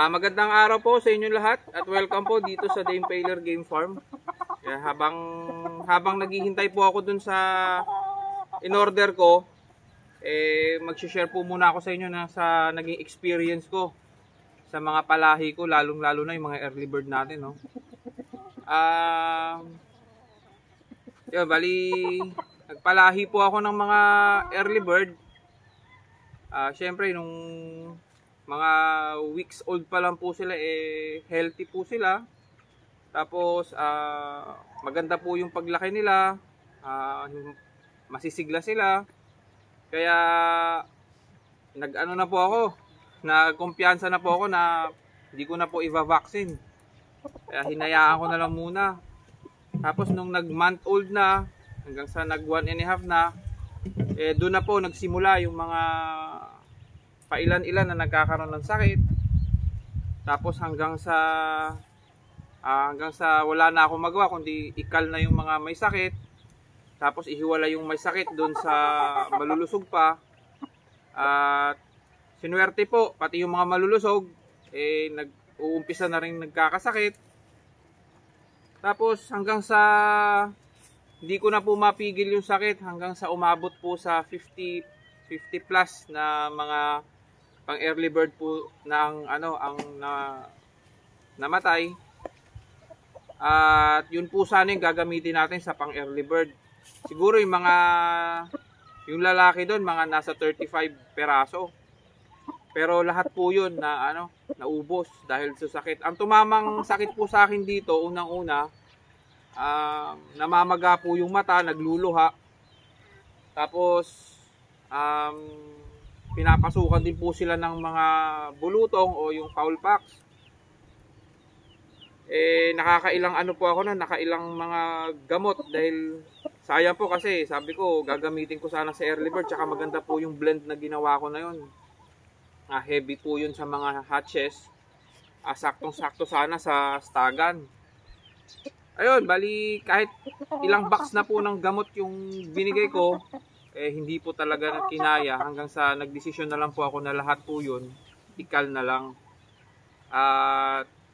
Magandang araw po sa inyo lahat at welcome po dito sa Dame Paler Game Farm. Kaya habang naghihintay po ako dun sa in-order ko, mag-share po muna ako sa inyo na sa naging experience ko sa mga palahi ko, lalong-lalo na yung mga early bird natin, no. Bali nagpalahi po ako ng mga early bird. Syempre nung mga weeks old pa lang po sila, healthy po sila. Tapos maganda po yung paglaki nila, masisigla sila. Kaya nag-ano na po ako, nagkumpiyansa na po ako na hindi ko na po i-vaccine. Kaya hinayaan ko na lang muna. Tapos nung nag-month old na, hanggang sa nag-1.5 na, doon na po nagsimula yung mga pailan-ilan na nagkakaroon ng sakit. Tapos hanggang sa wala na akong magawa kundi ikal na yung mga may sakit. Tapos ihiwala yung may sakit doon sa malulusog pa. At sinuwerte po, pati yung mga malulusog nag-uumpisa na rin nagkakasakit. Tapos hanggang sa hindi ko na po mapigil yung sakit hanggang sa umabot po sa 50 plus na mga pang early bird po ang namatay. At yun po sana yung gagamitin natin sa pang early bird. Siguro yung lalaki doon mga nasa 35 peraso. Pero lahat po yun na naubos dahil sa sakit. Ang tumamang sakit po sa akin dito unang-una, namamaga po yung mata, nagluluha. Tapos pinapasukan din po sila ng mga bulutong o yung foul pox. Nakakailang nakailang mga gamot dahil sayang po kasi sabi ko gagamitin ko sana sa early bird, tsaka maganda po yung blend na ginawa ko na yun. Heavy po yun sa mga hatches. Saktong-sakto sana sa stagan. Ayun, bali kahit ilang box na po ng gamot yung binigay ko, hindi po talaga kinaya hanggang sa nagdesisyon na lang po ako na lahat po yun ikal na lang.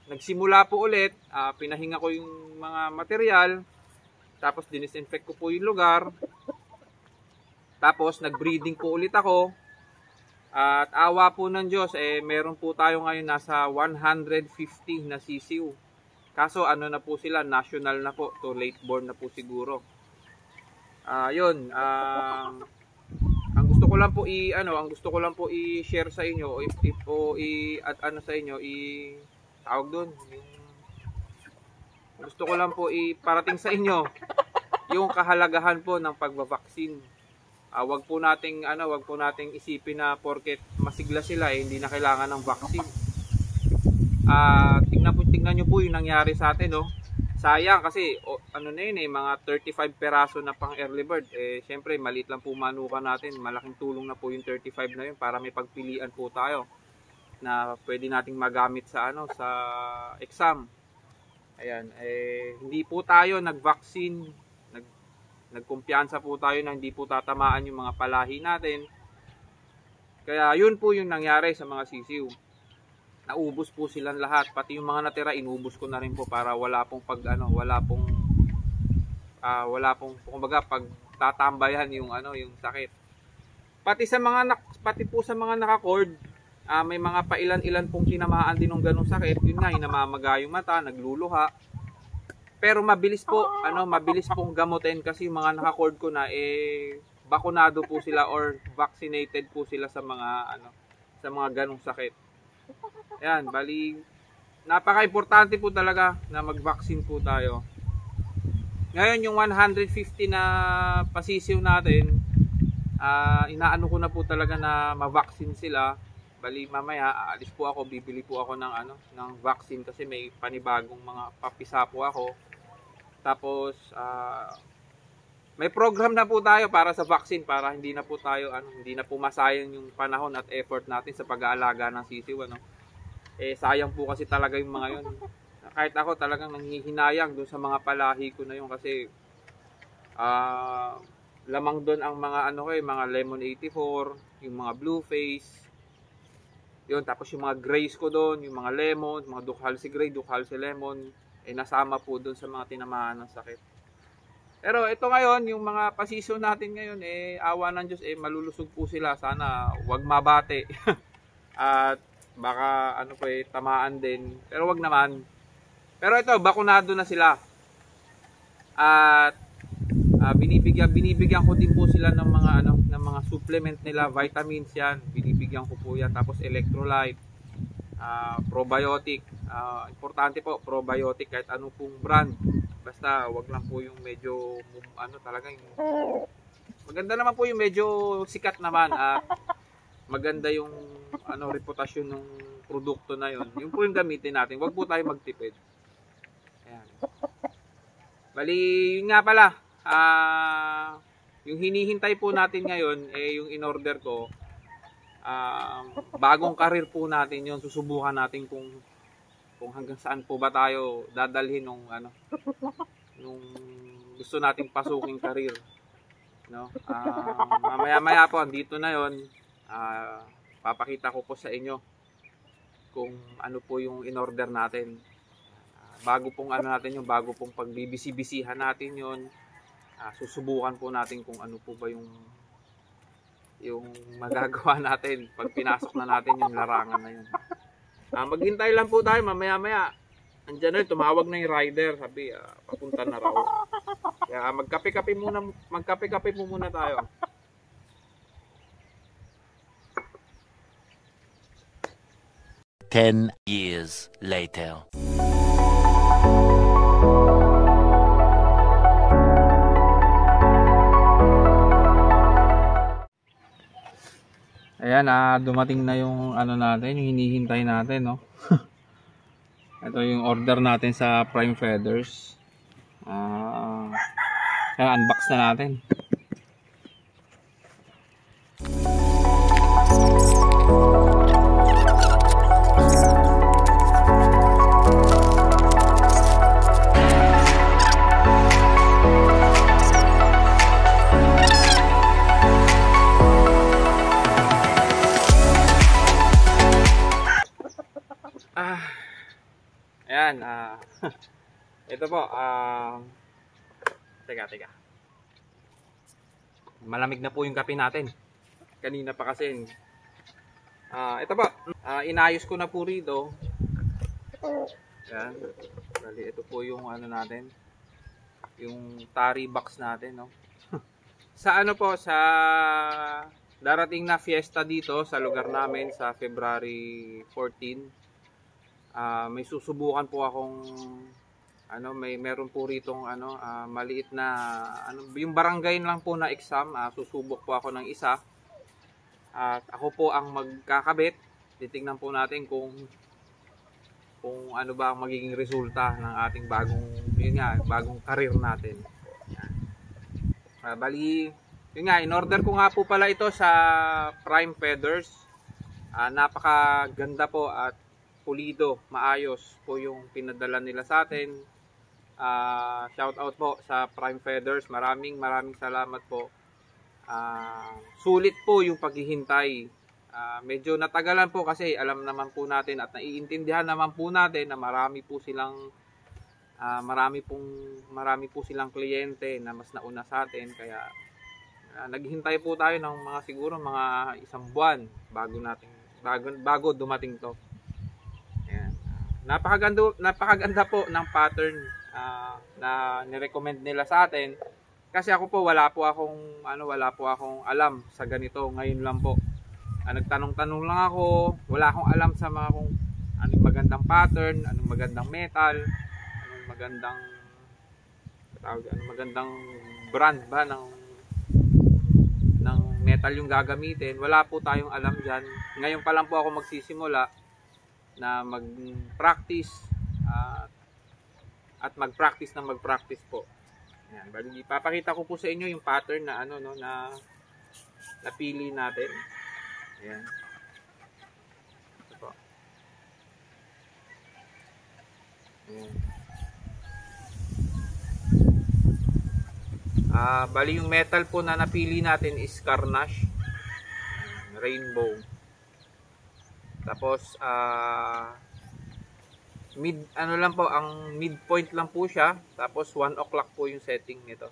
Nagsimula po ulit, pinahinga ko yung mga material, tapos dinisinfect ko po yung lugar, tapos nagbreeding po ulit ako. At awa po ng Diyos, meron po tayo ngayon nasa 150 na sisiw. Kaso na po sila, national na po, to late born na po siguro. Yun, ang gusto ko lang po i-share sa inyo sa inyo tawag doon. Gusto ko lang po iparating sa inyo yung kahalagahan po ng pagbabaksin. Wag po nating isipin na porket masigla sila hindi na kailangan ng vaccine. Tingnan niyo po yung nangyari sa atin, no. Sayang kasi mga 35 peraso na pang early bird. Syempre maliit lang po manukan natin. Malaking tulong na po yung 35 na yun para may pagpilian po tayo na pwede nating magamit sa sa exam. Ayan, hindi po tayo nag-vaccine, nagkumpiyansa po tayo na hindi po tatamaan yung mga palahi natin. Kaya yun po yung nangyari sa mga sisiw. Naubos po silang lahat, pati yung mga natira inubos ko na rin po para wala pong kumbaga pagtatambayan yung yung sakit. Pati po sa mga naka-cord, may mga pailan-ilan pong tinamaan din ng ganung sakit. Yun nga, namamaga yung mata, nagluluha. Pero mabilis pong gamutin kasi yung mga naka-cord ko na bakunado po sila or vaccinated po sila sa mga ganung sakit. Ayan, bali napaka-importante po talaga na mag-vaccine po tayo. Ngayon yung 150 na pasisiw natin, inaano ko na po talaga na ma-vaccine sila. Bali mamaya aalis po ako, bibili po ako ng vaccine kasi may panibagong mga papisa po ako. Tapos may program na po tayo para sa vaccine para hindi na po masayang yung panahon at effort natin sa pag-aalaga ng sisiw, sayang po kasi talaga yung mga yun. Kahit ako talagang nanghihinayang doon sa mga palahi ko na yun kasi lamang doon ang mga mga Lemon 84, yung mga blue face. Yun, tapos yung mga grays ko doon, yung mga lemon, mga Duchalcy gray, Duchalcy lemon, nasama po doon sa mga tinamaan ng sakit. Pero ito ngayon, yung mga pasisyo natin ngayon, awa ng Diyos, malulusog po sila. Sana wag mabate. At baka tamaan din. Pero wag naman. Pero ito, bakunado na sila. At binibigyan ko din po sila ng mga supplement nila, vitamins yan, binibigyan ko po yan, tapos electrolyte, probiotic, importante po probiotic kahit ano pong brand, basta wag lang po yung medyo talaga yung maganda naman po yung medyo sikat naman at maganda yung reputasyon ng produkto na yun, yung po yung gamitin natin, wag po tayo magtipid. Ayan. Bali, yun nga pala, yung hinihintay po natin ngayon, yung in-order ko, bagong karir po natin yun. Susubukan natin kung hanggang saan po ba tayo dadalhin nung gusto nating pasuking karir. No? Mamaya po, dito na yun, papakita ko po sa inyo kung ano po yung in-order natin. Bago pong bago pong pagbibisi-bisihan natin yun, susubukan po natin kung ano po ba yung magagawa natin pag pinasok na natin yung larangan na yun. Maghintay lang po tayo, mamaya andyan na, tumawag na yung rider, sabi papunta na raw. Kaya magkape-kape po muna tayo. Ten years later. Ayan, dumating na yung natin, yung hinihintay natin, no. Ito yung order natin sa Prime Feathers. Kaya unbox na natin. Ayan, ito po, teka. Malamig na po yung kape natin. Kanina pa kasi. Ito po, inayos ko na po rito. Ayan, bali, ito po yung natin. Yung tari box natin, no. Sa sa darating na fiesta dito sa lugar namin sa February 14. May susubukan po akong meron po ritong maliit na yung barangay lang po na exam. Susubok po ako ng isa at ako po ang magkakabit. Titingnan po natin kung ano ba ang magiging resulta ng ating bagong karir natin. Bali, yun nga, in-order ko nga po pala ito sa Prime Feathers. Napakaganda po at pulido, maayos po yung pinadala nila sa atin. Shout out po sa Prime Feathers. Maraming salamat po. Sulit po yung paghihintay. Medyo natagalan po kasi alam naman po natin at naiintindihan naman po natin na marami po silang kliyente na mas nauna sa atin, kaya naghintay po tayo ng siguro mga isang buwan bago dumating to. Ayan. Napakaganda po ng pattern na nirecommend nila sa atin, kasi ako po wala po akong alam sa ganito. Ngayon lang po nagtanong-tanong lang ako, wala akong alam sa kung anong magandang pattern, anong magandang metal, anong magandang brand ba ng metal yung gagamitin. Wala po tayong alam dyan. Ngayon pa lang po ako magsisimula na mag-practice at mag-practice po. Ayan, bali papakita ko po sa inyo yung pattern na na napili natin. Ayan. Ito po. Ayan. Bali yung metal po na napili natin is Carnage Rainbow. Tapos ano lang po, ang midpoint lang po siya. Tapos 1 o'clock po yung setting nito.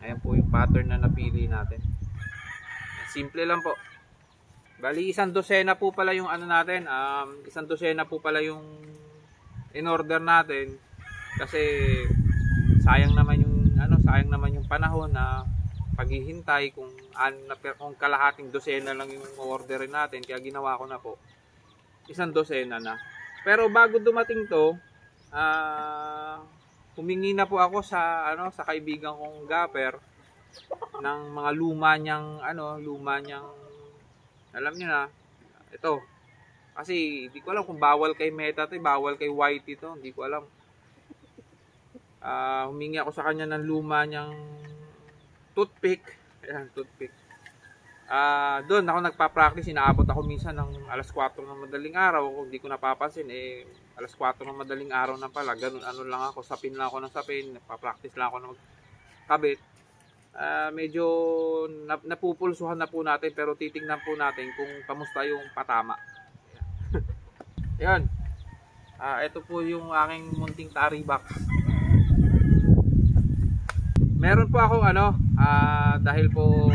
Ayan po yung pattern na napili natin. Simple lang po. Bali, 1 dosena po pala yung ano natin. 1 dosena po pala yung in order natin. Kasi sayang naman yung panahon na paghihintay kung kalahating dosena lang yung orderin natin. Kaya ginawa ko na po 1 dosena na. Pero bago dumating to, humingi na po ako sa kaibigan kong gapper ng mga luma niyang alam niyo na ito. Kasi hindi ko alam kung bawal kay Meta to, bawal kay White ito, hindi ko alam. Humingi ako sa kanya ng luma niyang toothpick. Ayan, toothpick. Doon ako nagpa-practice, inaabot ako minsan ng alas 4 ng madaling araw. Kung hindi ko napapansin, alas 4 ng madaling araw na pala. Ganun lang ako, sapin lang ako ng sapin, nagpa-practice lang ako ng magkabit. Medyo napupulsuhan na po natin, pero titingnan po natin kung kamusta yung patama. Ayan. Ito po yung aking munting tari box. Meron po akong dahil po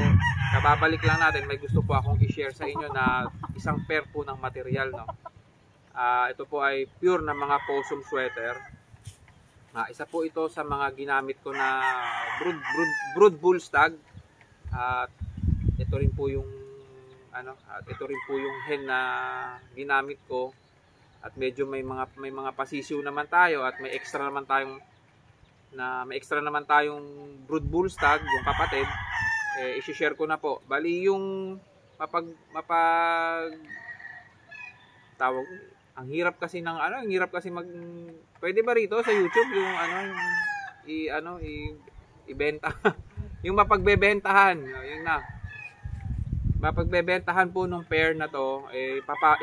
kababalik lang natin, may gusto po akong i-share sa inyo na isang pair po ng material, no. Ito po ay pure na mga possum sweater. Isa po ito sa mga ginamit ko na brood bull stag. At ito rin po yung hen na ginamit ko. At medyo may mga pasisiw naman tayo at may extra naman tayong brood bull stag, yung kapatid. I-share ko na po. Bali yung tawag, ang hirap kasi pwede ba rito sa YouTube yung ibenta yung mapagbebentahan, yun na. Mapagbebentahan po nung pair na to,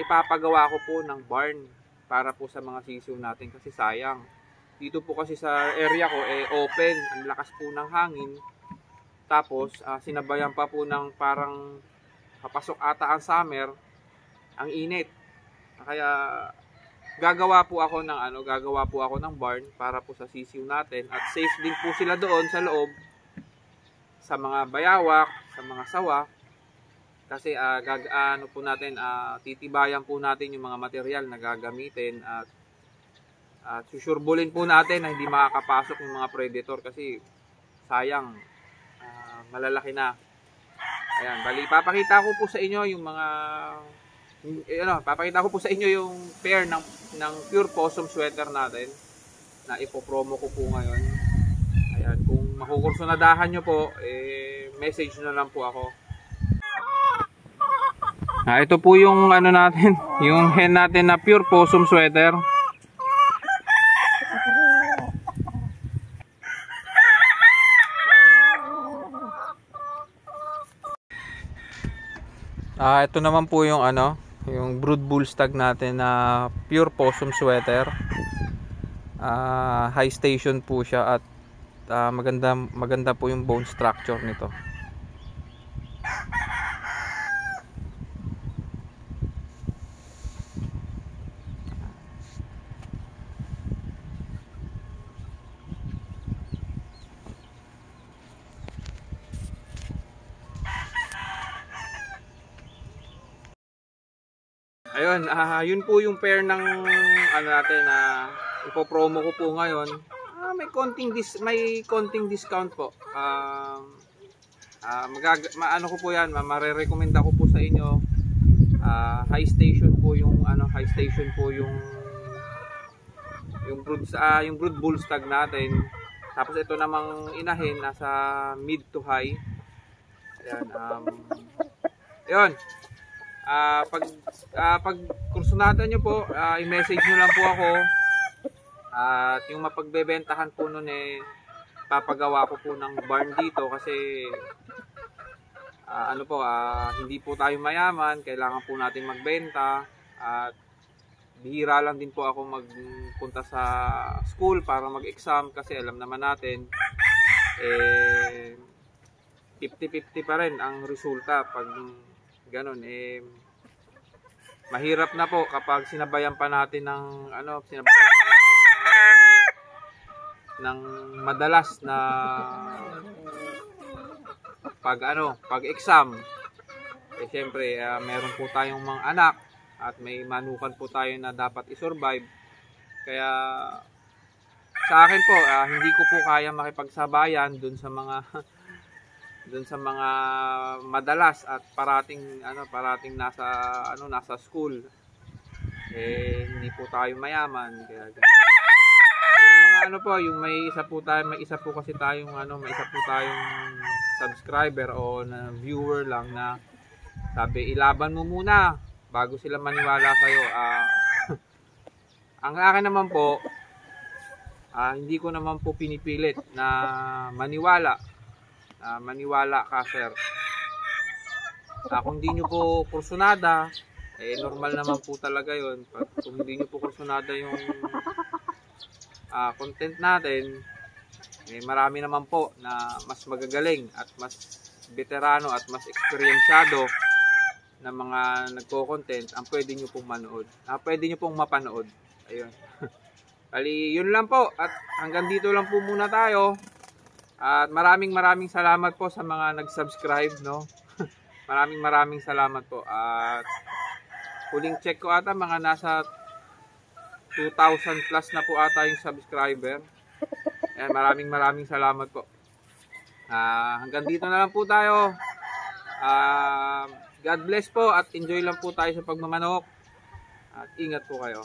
ipapagawa ko po ng barn para po sa mga sisiw natin kasi sayang. Dito po kasi sa area ko open, ang lakas po ng hangin. Tapos sinabayan pa po ng parang papasok ata ang summer, ang init. Kaya gagawa po ako ng barn para po sa sisiw natin at safe din po sila doon sa loob sa mga bayawak, sa mga sawa. Kasi titibayan po natin yung mga material na gagamitin at susurbulin po natin na hindi makakapasok yung mga predator kasi sayang, malalaki na. Ayan, bali papakita ko po sa inyo yung yung pair ng pure possum sweater natin na ipopromo ko po ngayon. Ayan, kung makukursunadahan nyo po, message na lang po ako. Ito po yung yung hen natin na pure possum sweater. Ito naman po yung yung brood bull stag natin na pure possum sweater. High station po siya at maganda po yung bone structure nito. Ayun, yun po yung pair ng natin na ipopromo ko po ngayon. May konting discount po. Ko po yan, marerekomenda ko po sa inyo. High station po yung brood bull stag natin. Tapos ito namang inahin nasa mid to high. Ayan, ayun. Pag kursunada nyo po, i-message nyo lang po ako at yung mapagbebentahan po nun papagawa ko po ng barn dito kasi hindi po tayo mayaman, kailangan po natin magbenta at bihira lang din po ako magpunta sa school para mag-exam kasi alam naman natin 50-50 pa rin ang resulta pag ganun. mahirap na po kapag sinabayan pa natin ng sinabayan pa natin ng madalas na pag exam. Siyempre, meron po tayong mga anak at may manukan po tayo na dapat i-survive. Kaya sa akin po, hindi ko po kaya makipagsabayan dun sa mga madalas at parating nasa school. Hindi po tayo mayaman, kaya yung mga yung may isa po kasi tayong subscriber o na viewer lang na sabi, ilaban mo muna bago sila maniwala sa'yo. Ang akin naman po, hindi ko naman po pinipilit na maniwala ka, sir. Kung hindi nyo po kursunada, normal naman po talaga yun. Kung hindi nyo po kursunada yung content natin, marami naman po na mas magagaling at mas veterano at mas eksperyensyado na mga nagko-content ang pwede nyo pong manood. Pwede nyo pong mapanood. Ayun. Bali, yun lang po. At hanggang dito lang po muna tayo. At maraming salamat po sa mga nag-subscribe, no? maraming salamat po. At huling check ko ata mga nasa 2,000 plus na po ata yung subscriber. Ayan, maraming salamat po. Hanggang dito na lang po tayo. God bless po at enjoy lang po tayo sa pagmamanok. At ingat po kayo.